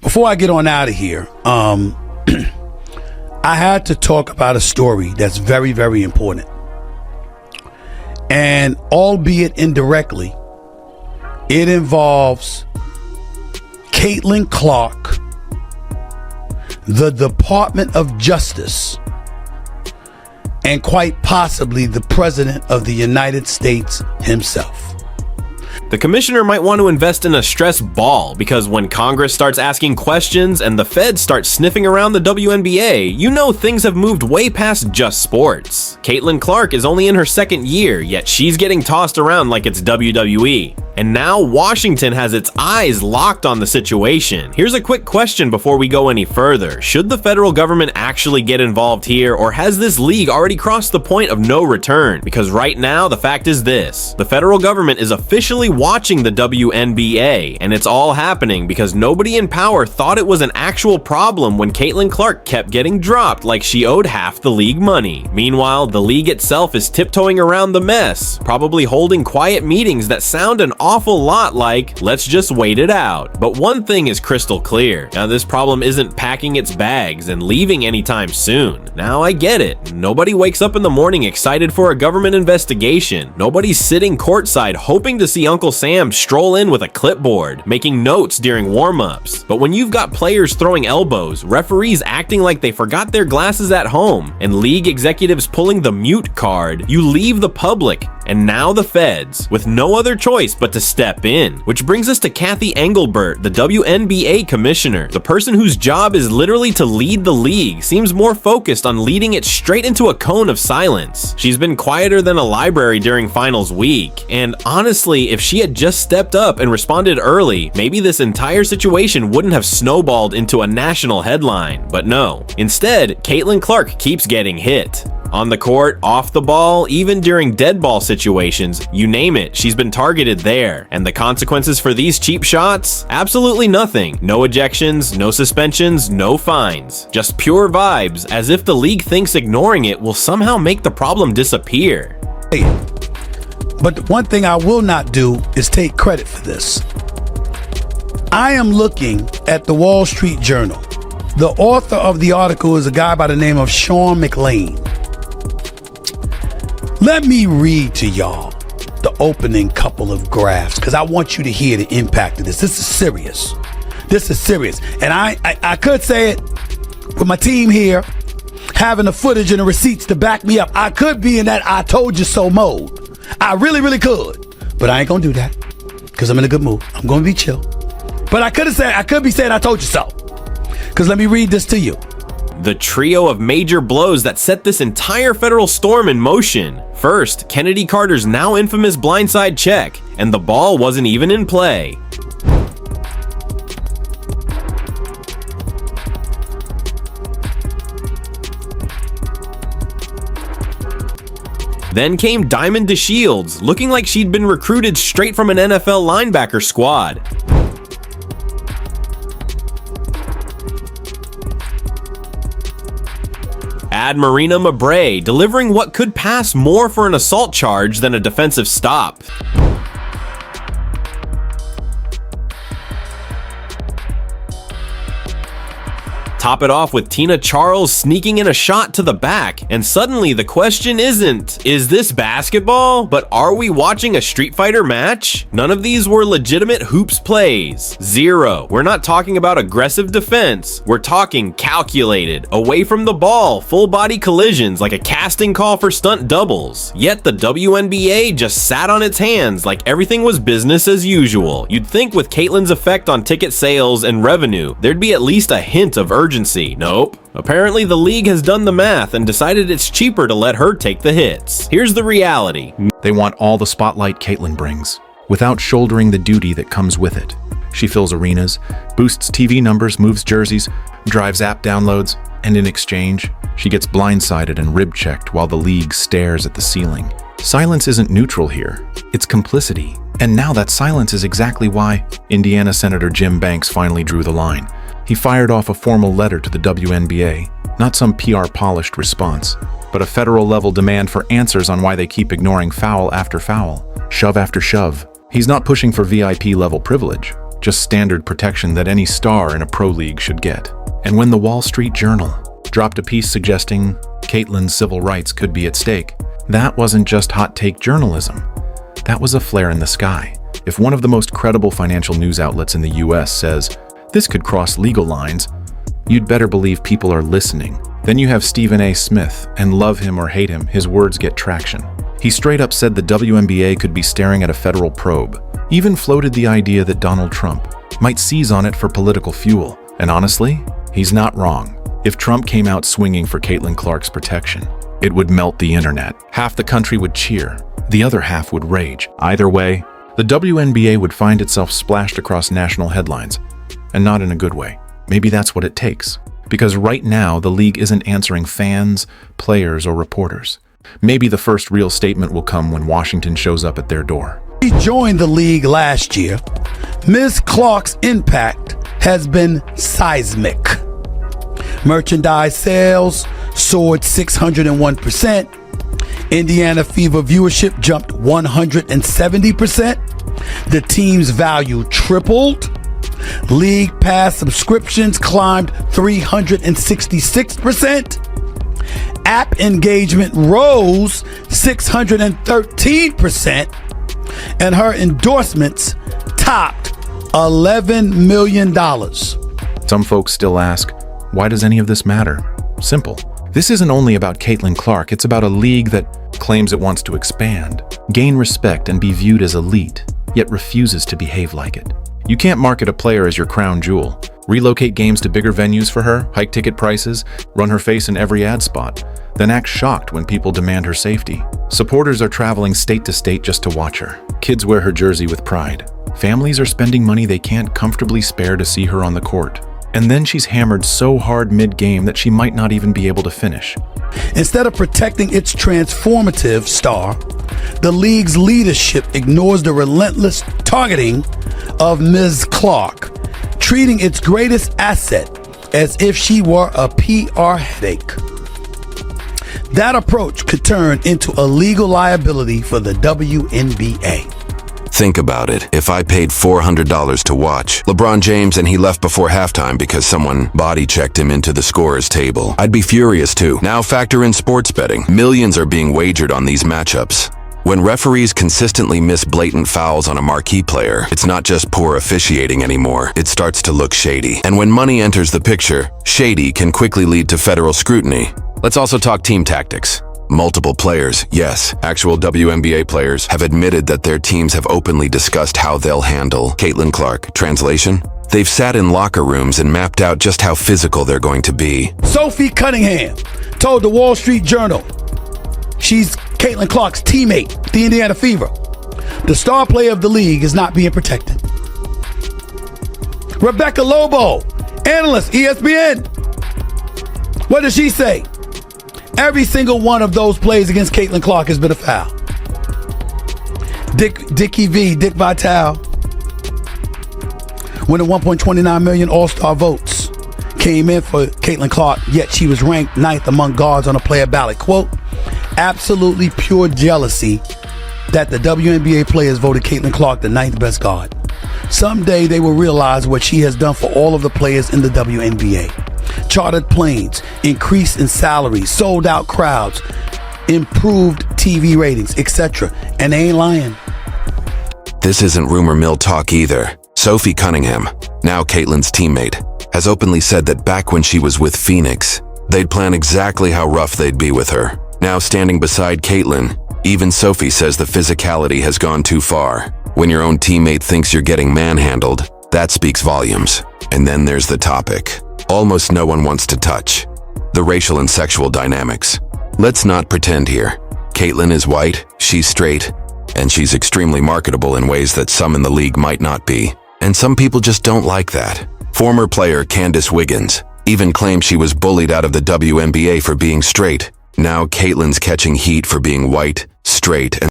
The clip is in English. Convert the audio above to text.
Before I get on out of here, I had to talk about a story that's very, very important. And albeit indirectly, it involves Caitlin Clark, the Department of Justice, and quite possibly the President of the United States himself. The commissioner might want to invest in a stress ball, because when Congress starts asking questions and the feds start sniffing around the WNBA, you know things have moved way past just sports. Caitlin Clark is only in her second year, yet she's getting tossed around like it's WWE. And now Washington has its eyes locked on the situation. Here's a quick question before we go any further. Should the federal government actually get involved here, or has this league already crossed the point of no return? Because right now, the fact is this: the federal government is officially watching the WNBA, and it's all happening because nobody in power thought it was an actual problem when Caitlin Clark kept getting dropped like she owed half the league money. Meanwhile, the league itself is tiptoeing around the mess, probably holding quiet meetings that sound an awful lot like, let's just wait it out. But one thing is crystal clear. Now, this problem isn't packing its bags and leaving anytime soon. Now, I get it. Nobody wakes up in the morning excited for a government investigation. Nobody's sitting courtside hoping to see Uncle Sam stroll in with a clipboard, making notes during warm-ups. But when you've got players throwing elbows, referees acting like they forgot their glasses at home, and league executives pulling the mute card, you leave the public, and now the feds, with no other choice but to step in. Which brings us to Kathy Engelbert, the WNBA commissioner. The person whose job is literally to lead the league seems more focused on leading it straight into a cone of silence. She's been quieter than a library during finals week, and honestly, if she had just stepped up and responded early, maybe this entire situation wouldn't have snowballed into a national headline. But no. Instead, Caitlin Clark keeps getting hit. On the court, off the ball, even during dead ball situations, you name it, she's been targeted there. And the consequences for these cheap shots? Absolutely nothing. No ejections, no suspensions, no fines. Just pure vibes, as if the league thinks ignoring it will somehow make the problem disappear. But one thing I will not do is take credit for this. I am looking at the Wall Street Journal. The author of the article is a guy by the name of Sean McLean. Let me read to y'all the opening couple of graphs, because I want you to hear the impact of this. This is serious. This is serious. And I could say it with my team here, having the footage and the receipts to back me up. I could be in that I told you so mode. I really, really could. But I ain't going to do that, because I'm in a good mood. I'm going to be chill. But I could be saying I told you so. Because let me read this to you. The trio of major blows that set this entire federal storm in motion. First, Kennedy Carter's now infamous blindside check, and the ball wasn't even in play. Then came Diamond DeShields, looking like she'd been recruited straight from an NFL linebacker squad. Add Marina Mabrey, delivering what could pass more for an assault charge than a defensive stop. Top it off with Tina Charles sneaking in a shot to the back, and suddenly the question isn't, is this basketball? But are we watching a Street Fighter match? None of these were legitimate hoops plays. Zero. We're not talking about aggressive defense. We're talking calculated, away from the ball, full body collisions like a casting call for stunt doubles. Yet the WNBA just sat on its hands like everything was business as usual. You'd think with Caitlin's effect on ticket sales and revenue, there'd be at least a hint of urgency. Nope. Apparently the league has done the math and decided it's cheaper to let her take the hits. Here's the reality. They want all the spotlight Caitlin brings, without shouldering the duty that comes with it. She fills arenas, boosts TV numbers, moves jerseys, drives app downloads, and in exchange, she gets blindsided and rib-checked while the league stares at the ceiling. Silence isn't neutral here, it's complicity. And now that silence is exactly why Indiana Senator Jim Banks finally drew the line. He fired off a formal letter to the WNBA, not some PR-polished response, but a federal-level demand for answers on why they keep ignoring foul after foul, shove after shove. He's not pushing for VIP-level privilege, just standard protection that any star in a pro league should get. And when the Wall Street Journal dropped a piece suggesting Caitlyn's civil rights could be at stake, that wasn't just hot take journalism. That was a flare in the sky. If one of the most credible financial news outlets in the US says, this could cross legal lines, you'd better believe people are listening. Then you have Stephen A. Smith, and love him or hate him, his words get traction. He straight up said the WNBA could be staring at a federal probe, even floated the idea that Donald Trump might seize on it for political fuel. And honestly, he's not wrong. If Trump came out swinging for Caitlin Clark's protection, it would melt the internet. Half the country would cheer, the other half would rage. Either way, the WNBA would find itself splashed across national headlines, and not in a good way. Maybe that's what it takes. Because right now, the league isn't answering fans, players, or reporters. Maybe the first real statement will come when Washington shows up at their door. She joined the league last year. Ms. Clark's impact has been seismic. Merchandise sales soared 601%. Indiana Fever viewership jumped 170%. The team's value tripled. League Pass subscriptions climbed 366%. App engagement rose 613%. And her endorsements topped $11 million. Some folks still ask, why does any of this matter? Simple. This isn't only about Caitlin Clark, it's about a league that claims it wants to expand, gain respect, and be viewed as elite, yet refuses to behave like it. You can't market a player as your crown jewel, relocate games to bigger venues for her, hike ticket prices, run her face in every ad spot, then act shocked when people demand her safety. Supporters are traveling state to state just to watch her. Kids wear her jersey with pride. Families are spending money they can't comfortably spare to see her on the court. And then she's hammered so hard mid-game that she might not even be able to finish. Instead of protecting its transformative star, the league's leadership ignores the relentless targeting of Ms. Clark, treating its greatest asset as if she were a PR headache. That approach could turn into a legal liability for the WNBA. Think about it. If I paid $400 to watch LeBron James and he left before halftime because someone body checked him into the scorer's table, I'd be furious too. Now factor in sports betting. Millions are being wagered on these matchups. When referees consistently miss blatant fouls on a marquee player, it's not just poor officiating anymore. It starts to look shady. And when money enters the picture, shady can quickly lead to federal scrutiny. Let's also talk team tactics. Multiple players, yes, actual WNBA players, have admitted that their teams have openly discussed how they'll handle Caitlin Clark. Translation? They've sat in locker rooms and mapped out just how physical they're going to be. Sophie Cunningham told the Wall Street Journal she's Caitlin Clark's teammate, the Indiana Fever. The star player of the league is not being protected. Rebecca Lobo, analyst, ESPN. What does she say? Every single one of those plays against Caitlin Clark has been a foul. Dick Vitale, winning 1.29 million All-Star votes, came in for Caitlin Clark, yet she was ranked 9th among guards on a player ballot. Quote, absolutely pure jealousy that the WNBA players voted Caitlin Clark the 9th best guard. Someday they will realize what she has done for all of the players in the WNBA. Chartered planes, increase in salaries, sold out crowds, improved TV ratings, etc. And they ain't lying. This isn't rumor mill talk either. Sophie Cunningham, now Caitlin's teammate, has openly said that back when she was with Phoenix, they'd plan exactly how rough they'd be with her. Now standing beside Caitlin, even Sophie says the physicality has gone too far. When your own teammate thinks you're getting manhandled, that speaks volumes. And then there's the topic almost no one wants to touch: the racial and sexual dynamics. Let's not pretend here. Caitlin is white, she's straight, and she's extremely marketable in ways that some in the league might not be. And some people just don't like that. Former player Candace Wiggins even claimed she was bullied out of the WNBA for being straight. Now Caitlin's catching heat for being white, straight, and